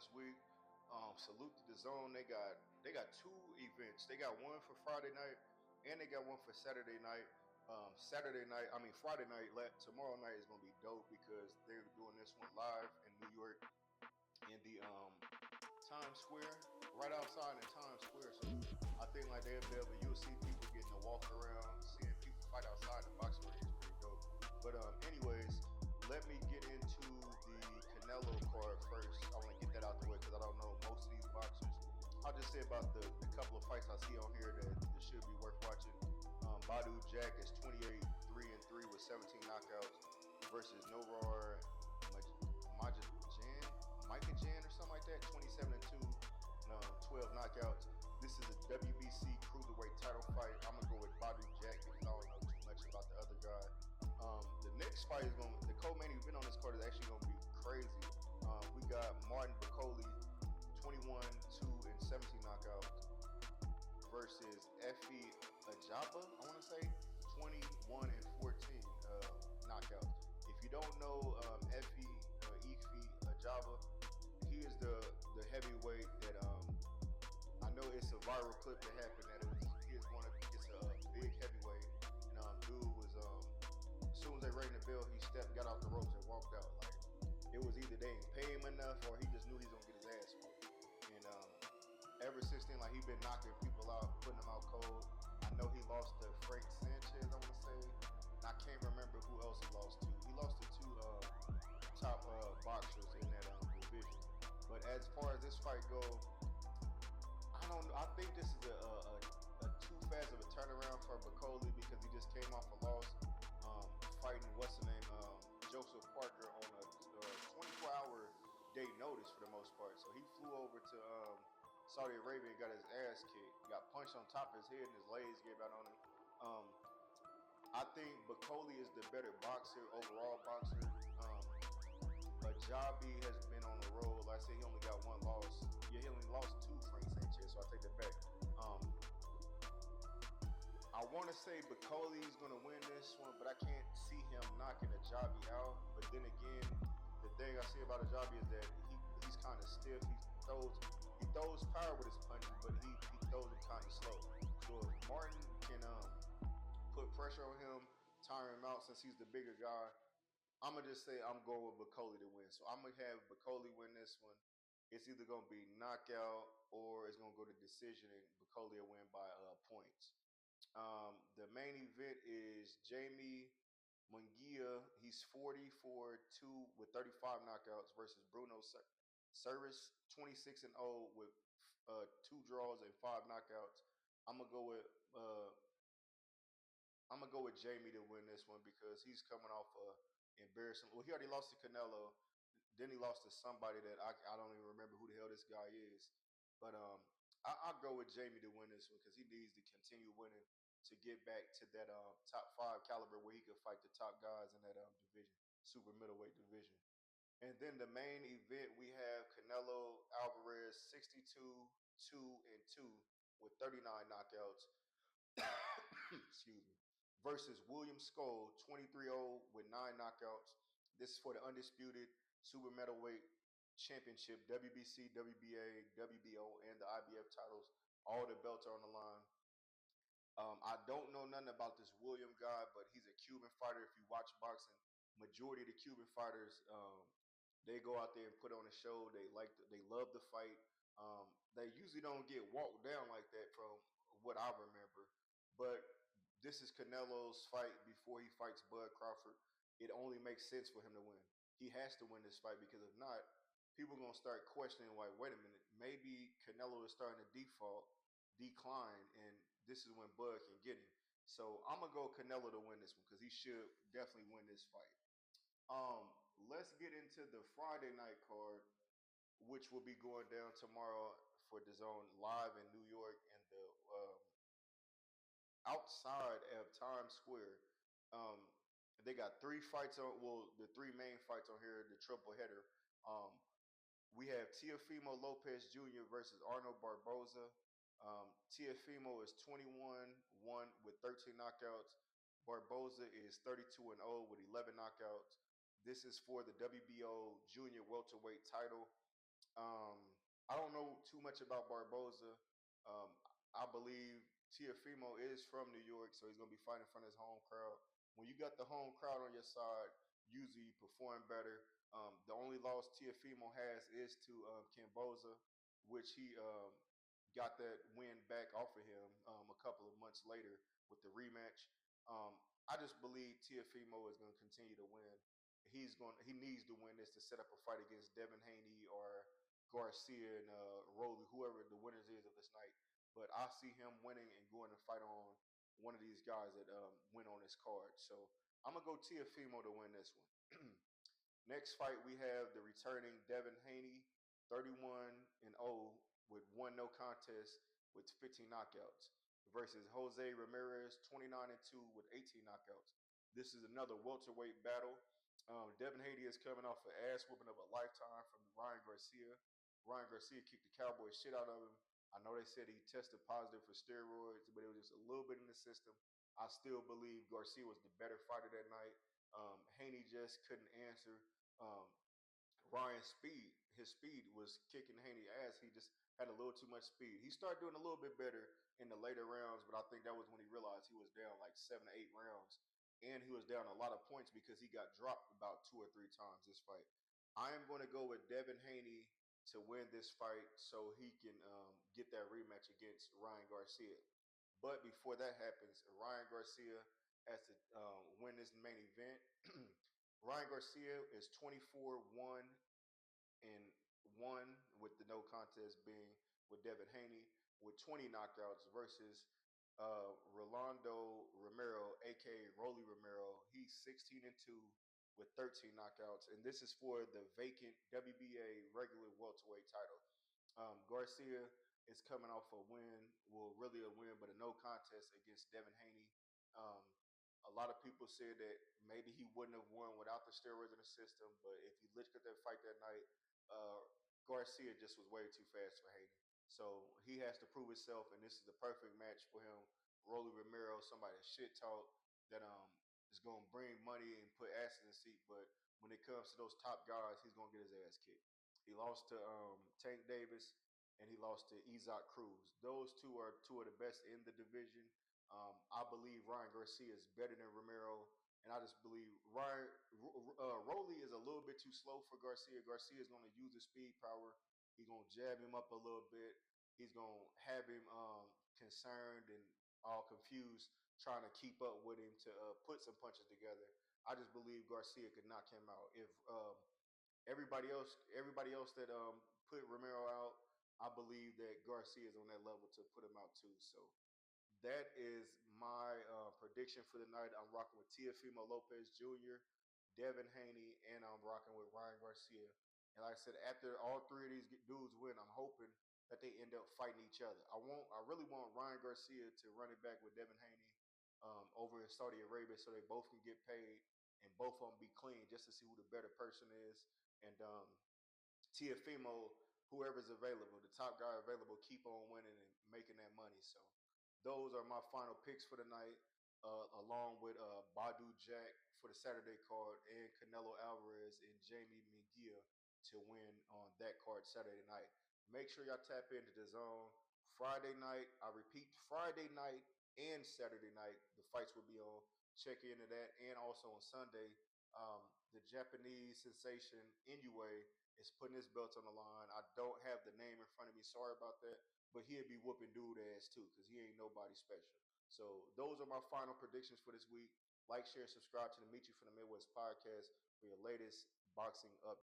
this week. Salute to Dazn. They got two events. They got one for Friday night, and they got one for Saturday night. Friday night. Tomorrow night is gonna be dope because they're doing this one live in New York in the Times Square, right outside in Times Square. So I think like they'll be able, you'll see people getting to walk around, seeing people fight outside the boxing ring is pretty dope. But anyways, let me get into the Canelo card first. I want to get that out the way because I don't know most of these boxers. I'll just say about the couple of fights I see on here that should be worth watching. Badu Jack is 28 3-3 with 17 knockouts versus Norar Micah Jan or something like that, 27-2, 12 knockouts. This is a WBC cruiserweight title fight. I'm gonna go with Badu Jack because I don't know too much about the other guy. The next fight is the co-main event on this card is actually gonna be crazy. We got Martin Bakole, 21-2 and 17 knockouts versus Effie Ajaba, I want to say 21 and 14 knockouts. If you don't know Effie Ajaba, he is the heavyweight that I know it's a viral clip that happened that it's a big heavyweight and dude was as soon as they rang the bell he got off the ropes and walked out. Like it was either they didn't pay him enough or he just knew he was gonna get his ass whooped. And ever since then, like he been knocking people out, putting them out cold. I know he lost to Frank Sanchez, I want to say. And I can't remember who else he lost to. He lost to two top boxers in that division. But as far as this fight go, I don't know. I think this is a too fast of a turnaround for Bakole because he just came off a loss, fighting what's the name, Joseph Parker on a 24-hour day notice for the most part. So he flew over to Saudi Arabia and got his ass kicked. He got punched on top of his head and his legs gave out on him. I think Bakole is the better boxer, overall boxer. Ajabi has been on the road. Like I said, he only got one loss. Yeah, he only lost to Frank Sanchez, so I take that back. I want to say Bakole is going to win this one, but I can't see him knocking Ajabi out. But then again, the thing I see about Ajabi is that he's kind of stiff. He throws power with his punches, but he throws them kind of slow. So if Martin can put pressure on him, tire him out since he's the bigger guy, I'm gonna just say I'm going with Bakole to win. So I'm gonna have Bakole win this one. It's either gonna be knockout or it's gonna go to decision, and Bakole will win by points. The main event is Jamie Munguia. He's 44-2 with 35 knockouts versus Bruno Service, 26-0 with two draws and five knockouts. I'm gonna go with uh, I'm gonna go with Jamie to win this one because he's coming off embarrassing. Well, he already lost to Canelo. Then he lost to somebody that I don't even remember who the hell this guy is. But I'll go with Jamie to win this one because he needs to continue winning to get back to that top five caliber where he could fight the top guys in that division, super middleweight division. And then the main event we have Canelo Alvarez 62-2 with 39 knockouts. Excuse me. Versus William Skull 23-0 with nine knockouts. This is for the undisputed super middleweight championship, WBC, WBA, WBO, and the IBF titles. All the belts are on the line. I don't know nothing about this William guy, but he's a Cuban fighter. If you watch boxing, majority of the Cuban fighters, they go out there and put on a show. They love the fight. They usually don't get walked down like that, from what I remember. But this is Canelo's fight before he fights Bud Crawford. It only makes sense for him to win. He has to win this fight because if not, people are gonna start questioning. Like, wait a minute, maybe Canelo is starting to decline, and this is when Bud can get him. So I'm gonna go Canelo to win this one because he should definitely win this fight. Let's get into the Friday night card, which will be going down tomorrow for DAZN live in New York in the outside of Times Square. Um, they got three fights on. Well, the three main fights on here, the triple header. Um, we have Teofimo Lopez Jr. versus Arnold Barboza. Teofimo is 21-1 with 13 knockouts. Barboza is 32-0 with 11 knockouts. This is for the WBO junior welterweight title. much about Barboza. Um, I believe Tiafimo is from New York, so he's going to be fighting in front of his home crowd. When you got the home crowd on your side, usually you perform better. The only loss Tiafimo has is to Camboza, which he got that win back off of him a couple of months later with the rematch. Um, I just believe Tiafimo is going to continue to win. He needs to win this to set up a fight against Devin Haney or Garcia and Rowley, whoever the winners is of this night. But I see him winning and going to fight on one of these guys that win on this card. So I'm gonna go Tiafimo to win this one. Next fight, we have the returning Devin Haney, 31 and 0 with one no contest with 15 knockouts, versus Jose Ramirez, 29 and 2 with 18 knockouts. This is another welterweight battle. Devin Haney is coming off an ass whooping of a lifetime from Ryan Garcia. Ryan Garcia kicked the Cowboy shit out of him. I know they said he tested positive for steroids, but it was just a little bit in the system. I still believe Garcia was the better fighter that night. Haney just couldn't answer. Um, Ryan's speed, his speed was kicking Haney ass. He just had a little too much speed. He started doing a little bit better in the later rounds, but I think that was when he realized he was down like 7 to 8 rounds, and he was down a lot of points because he got dropped about 2 or 3 times this fight. I am going to go with Devin Haney to win this fight so he can get that rematch against Ryan Garcia. But before that happens, Ryan Garcia has to win this main event. Ryan Garcia is 24-1 and 1 with the no contest being with Devin Haney with 20 knockouts versus Rolando Romero, aka Rolly Romero. He's 16 and 2 with 13 knockouts, and this is for the vacant WBA regular welterweight title. Garcia is coming off a win, well, really a win, but a no contest against Devin Haney. Um, a lot of people said that maybe he wouldn't have won without the steroids in the system, but if you look at that fight that night, uh, Garcia just was way too fast for Haney. So he has to prove himself, and this is the perfect match for him. Rolly Romero, somebody that shit talk that is going to bring money and put ass in the seat, but when it comes to those top guys, he's going to get his ass kicked. He lost to Tank Davis, and he lost to Isaac Cruz. Those two are two of the best in the division. I believe Ryan Garcia is better than Romero, and I just believe Rolly is a little bit too slow for Garcia. Garcia is going to use his speed power. He's going to jab him up a little bit. He's going to have him concerned and all confused, trying to keep up with him to put some punches together. I just believe Garcia could knock him out. If everybody else that put Romero out, I believe that Garcia is on that level to put him out too. So that is my prediction for the night. I'm rocking with Teofimo Lopez Jr., Devin Haney, and I'm rocking with Ryan Garcia. And like I said, after all three of these dudes win, I'm hoping that they end up fighting each other. I really want Ryan Garcia to run it back with Devin Haney over in Saudi Arabia, so they both can get paid and both of them be clean, just to see who the better person is. And Tiafimo, whoever's available, the top guy available, keep on winning and making that money. So those are my final picks for the night, along with Badu Jack for the Saturday card and Canelo Alvarez and Jamie Munguia to win on that card Saturday night. Make sure y'all tap into the zone. Friday night, I repeat, Friday night and Saturday night, the fights will be on. Check into that. And also on Sunday, the Japanese sensation Inoue is putting his belt on the line. I don't have the name in front of me. Sorry about that. But he'll be whooping dude ass too, because he ain't nobody special. So those are my final predictions for this week. Like, share, and subscribe to the Meet You from the Midwest podcast for your latest boxing up.